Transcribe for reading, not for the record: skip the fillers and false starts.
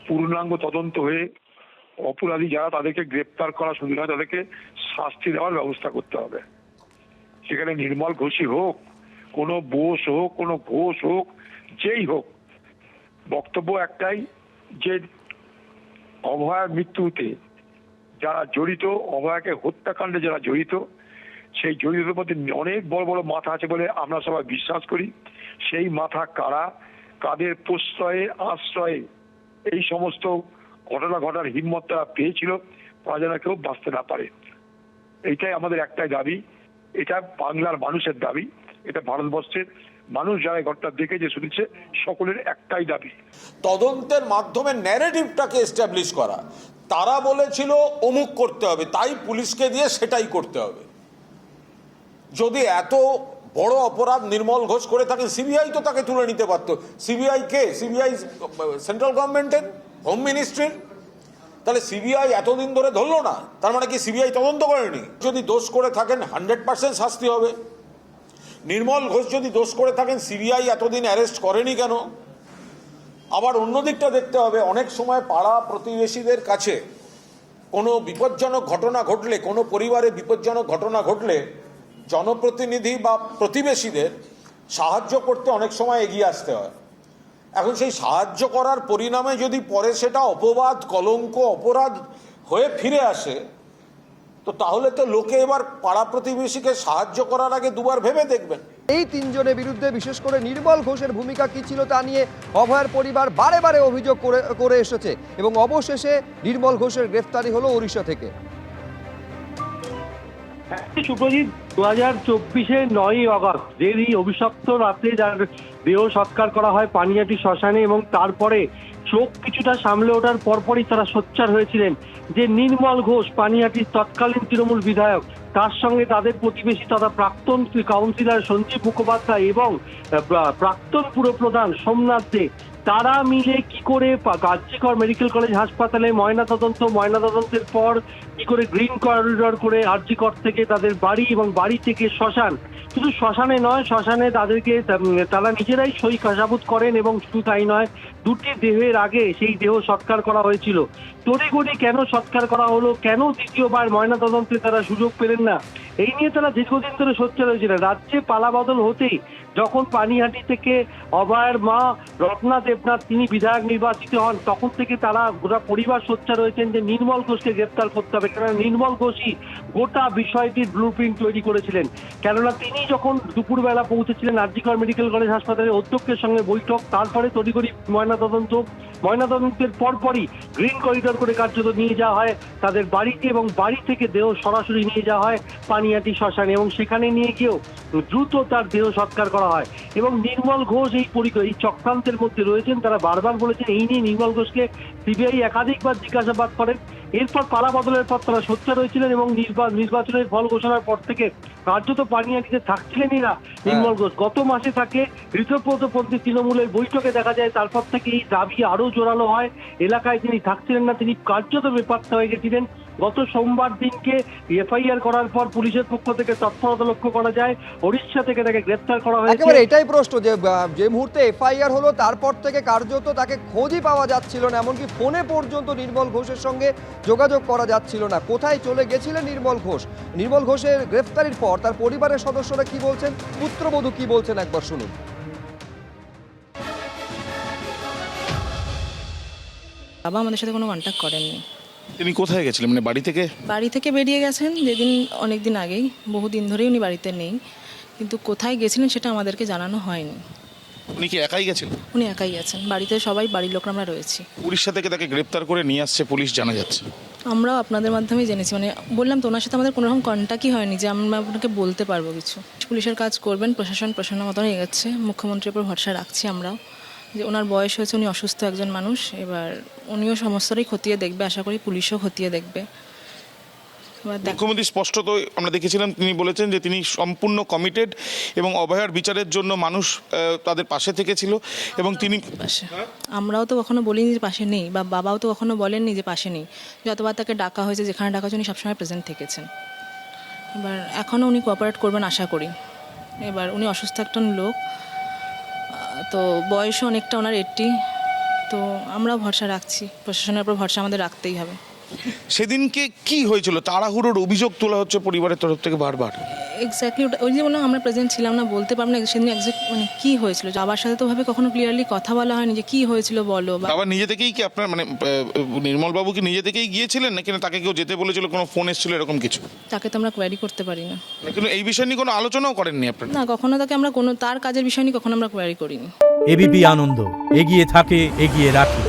পূর্ণাঙ্গ তদন্ত হয়ে অপরাধী যারা তাদেরকে গ্রেপ্তার করা শুধু নয়, তাদেরকে শাস্তি দেওয়ার ব্যবস্থা করতে হবে। সেখানে নির্মল ঘোষই হোক, কোনো বোস হোক, কোনো ঘোষ হোক, যেই হোক, বক্তব্য একটাই যে অভয়ার মৃত্যুতে যারা জড়িত, অভয়াকে হত্যাকাণ্ডে যারা জড়িত, সেই জড়িতদের মধ্যে অনেক বড় বড় মাথা আছে বলে আমরা সবাই বিশ্বাস করি। সেই মাথা কারা, কাদের প্রশ্রয়ে আশ্রয়ে এই সমস্ত ঘটনা ঘটার হিম্মত তারা পেয়েছিল, তারা যেন কেউ বাঁচতে না পারে। এইটাই আমাদের একটাই দাবি, এটা বাংলার মানুষের দাবি, এটা ভারতবর্ষের মানুষ যারা ঘটনা দেখেছে শুনেছে সকলের একটাই দাবি। তদন্তের মাধ্যমে ন্যারেটিভটাকে এস্টাবলিশ করা। তারা বলেছিল অমুক করতে হবে, তাই পুলিশকে দিয়ে সেটাই করতে হবে। যদি এত বড় অপরাধ নির্মল ঘোষ করে থাকে, সিবিআই তো তাকে তুলে নিতে পারতো। সিবিআই কে? সিবিআই সেন্ট্রাল গভর্নমেন্টের, হোম মিনিস্ট্রির। তাহলে সিবিআই এতদিন ধরে ধরলো না, তার মানে কি সিবিআই তদন্ত করেনি? যদি দোষ করে থাকেন 100% শাস্তি হবে। নির্মল ঘোষ যদি দোষ করে থাকেন, সিবিআই এতদিন অ্যারেস্ট করেনি কেন? আবার অন্য দিকটা দেখতে হবে, অনেক সময় পাড়া প্রতিবেশীদের কাছে কোনো বিপজ্জনক ঘটনা ঘটলে, কোনো পরিবারে বিপজ্জনক ঘটনা ঘটলে জনপ্রতিনিধি বা প্রতিবেশীদের সাহায্য করতে অনেক সময় এগিয়ে আসতে হয়। এখন সেই সাহায্য করার পরিণামে যদি পরে সেটা অপবাদ, কলঙ্ক, অপরাধ হয়ে ফিরে আসে, তো তাহলে তো লোকে এবার পাড়া প্রতিবেশীকে সাহায্য করার আগে দুবার ভেবে দেখবেন। এই তিনজনের বিরুদ্ধে বিশেষ করে নির্মল ঘোষের ভূমিকা কি ছিল তা নিয়ে অভয়ার পরিবার বারে বারে অভিযোগ করে এসেছে এবং অবশেষে নির্মল ঘোষের গ্রেফতারি হলো ওড়িশা থেকে। সুপ্রজিৎ, 2024 9ই আগস্ট যে এই অভিশপ্ত রাতে যার দেহ সৎকার করা হয় পানিহাটি শ্মশানে, এবং তারপরে চোখ কিছুটা সামলে ওঠার পরপরই তারা সোচ্চার হয়েছিলেন যে নির্মল ঘোষ পানিহাটির তৎকালীন তৃণমূল বিধায়ক, তার সঙ্গে তাদের প্রতিবেশী তথা প্রাক্তন কাউন্সিলর সঞ্জীব মুখোপাধ্যায় এবং প্রাক্তন পুরপ্রধান সোমনাথ দে, তারা মিলে কি করে কার্যকর মেডিকেল কলেজ হাসপাতালে ময়নাতদন্তের পর কি করে গ্রিন করিডর করে আরজিকর থেকে তাদের বাড়ি এবং বাড়ি থেকে শ্মশান, শুধু শ্মশানে নয়, শ্মশানে তাদেরকে তারা নিজেরাই সই সাবুত করেন, এবং শুধু তাই নয়, দুটি দেহের আগে সেই দেহ সৎকার করা হয়েছিল। তড়িঘড়ি কেন সৎকার করা হলো, কেন দ্বিতীয়বার ময়নাতদন্তে তারা সুযোগ পেলেন না, এই নিয়ে তারা দীর্ঘদিন ধরে সোচ্চার হয়েছিলেন। রাজ্যে পালাবদল হতেই যখন পানিহাটি থেকে অভয়ের মা রত্না দেবনাথ তিনি বিধায়ক নির্বাচিত হন, তখন থেকে তারা গোটা পরিবার সোচ্চার হয়েছেন যে নির্মল ঘোষকে গ্রেপ্তার করতে হবে। কেননা নির্মল ঘোষই গোটা বিষয়টির ব্লুপ্রিন্ট তৈরি করেছিলেন। কেননা তিনি যখন দুপুরবেলা পৌঁছেছিলেন আরজিকর মেডিকেল কলেজ হাসপাতালের অধ্যক্ষের সঙ্গে বৈঠক, তারপরে তড়িঘড়ি ময়নাতদন্তের পরপরই গ্রিন করিডর করে কার্যত নিয়ে যাওয়া হয় তাদের বাড়িতে, এবং বাড়ি থেকে দেহ সরাসরি নিয়ে যাওয়া হয় পানিহাটি শ্মশানে, এবং সেখানে নিয়ে গিয়েও দ্রুত তার দেহ সৎকার করা হয়। এবং নির্মল ঘোষ এই চক্রান্তের মধ্যে রয়েছেন। তারা বারবার বলেছেন, এই নিয়ে নির্মল ঘোষকে সিবিআই একাধিকবার জিজ্ঞাসাবাদ করেন। এরপর পালা বদলের পর তারা সোচ্চার হয়েছিলেন এবং নির্বাচনের ফল ঘোষণার পর থেকে কার্যত পানিহাটিতে থাকছিলেন এরা। নির্মল ঘোষ গত মাসে থাকে ঋতব্রতপন্থী তৃণমূলের বৈঠকে দেখা যায়, তারপর থেকে এই দাবি আরো জোরালো হয়। এলাকায় তিনি থাকছিলেন না, তিনি কার্যত বেপাত্তা হয়ে গেছিলেন। গত সোমবার দিনকে এফআইআর করার পর পুলিশের পক্ষ থেকে তৎপরতা লক্ষ্য করা যায়, ওড়িশা থেকে তাকে গ্রেফতার করা হয়েছে। একেবারে এটাই প্রশ্ন যে মুহূর্তে এফআইআর হলো তারপর থেকে কার্যত তাকে খোঁজই পাওয়া যাচ্ছিল না, এমনকি ফোনে পর্যন্ত নির্মল ঘোষের সঙ্গে যোগাযোগ করা যাচ্ছিল না। কোথায় চলে গেছিলেন নির্মল ঘোষ? নির্মল ঘোষের গ্রেফতারির পর তার পরিবারের সদস্যরা কি বলছেন, পুত্রবধূ কি বলছেন, একবার শুনুন। বাবা আমাদের সাথে কোনো কন্ট্যাক্ট করেননি। তিনি কোথায় গেছিলেন? মানে বাড়ি থেকে বেরিয়ে গেছেন যেদিন, অনেকদিন আগেই, বহুদিন ধরেই উনি বাড়িতে নেই, কিন্তু কোথায় গেছিলেন সেটা আমাদেরকে জানানো হয়নি। উনি কি একাই গেছেন? উনি একাই গেছেন, বাড়িতে সবাই বাড়ির লোকরা আমরা রয়েছি। উড়িষ্যা থেকে তাকে গ্রেপ্তার করে নিয়ে আসছে পুলিশ জানা যাচ্ছে। আমরাও আপনাদের মাধ্যমেই জেনেছি, মানে বললাম তো ওনার সাথে আমাদের কোনো রকম কন্ট্যাক্টই হয়নি যে আমরা আপনাকে বলতে পারবো কিছু। পুলিশের কাজ করবেন, প্রশাসন মতন এগোচ্ছে, মুখ্যমন্ত্রীর উপর ভরসা রাখছি আমরাও, যে ওনার বয়স হয়েছে, উনি অসুস্থ একজন মানুষ, এবার উনিও সমস্তটাই খতিয়ে দেখবে, আশা করি পুলিশও খতিয়ে দেখবে। মুখ্যমন্ত্রী স্পষ্টত আমরা দেখেছিলাম, তিনি বলেছেন যে তিনি সম্পূর্ণ কমিটেড এবং অভয়ার বিচারের জন্য মানুষ তাদের পাশে থেকেছিল এবং তিনি পাশে। আমরাও তো কখনো বলিনি যে পাশে নেই, বা বাবাও তো কখনো বলেননি যে পাশে নেই। যতবার তাকে ডাকা হয়েছে, যেখানে ডাকা হয়েছে উনি সবসময় প্রেজেন্ট থেকেছেন। এবার এখনও উনি কোঅপারেট করবেন আশা করি। এবার উনি অসুস্থ একজন লোক, তো বয়সও অনেকটা ওনার 80, তো আমরাও ভরসা রাখছি, প্রশাসনের উপর ভরসা আমাদের রাখতেই হবে। সেদিনকে কি হয়েছিল? তাড়াহুড়োর অভিযোগ তোলা হচ্ছে পরিবারের তরফ থেকে বারবার। এক্স্যাক্টলি ওটা, ওই যে বললাম আমরা প্রেজেন্ট ছিলাম না, বলতে পারবো না সেদিন এক্সাক্ট মানে কী হয়েছিল। বাবার সাথে তো ভাবে কখনো ক্লিয়ারলি কথা বলা হয়নি যে কী হয়েছিল বলো, বা আবার নিজে থেকেই কি আপনার মানে নির্মল বাবু কি নিজে থেকেই গিয়েছিলেন নাকি না তাকে কেউ যেতে বলেছিল, কোনো ফোন এসেছিল এরকম কিছু? তাকে তো আমরা কোয়ারি করতে পারি না। কিন্তু এই বিষয় নিয়ে কোনো আলোচনাও করেননি আপনারা? না, কখনো তাকে আমরা কোনো তার কাজের বিষয় নিয়ে কখনো আমরা কোয়ারি করিনি। এবিপি আনন্দ, এগিয়ে থাকে, এগিয়ে রাখে।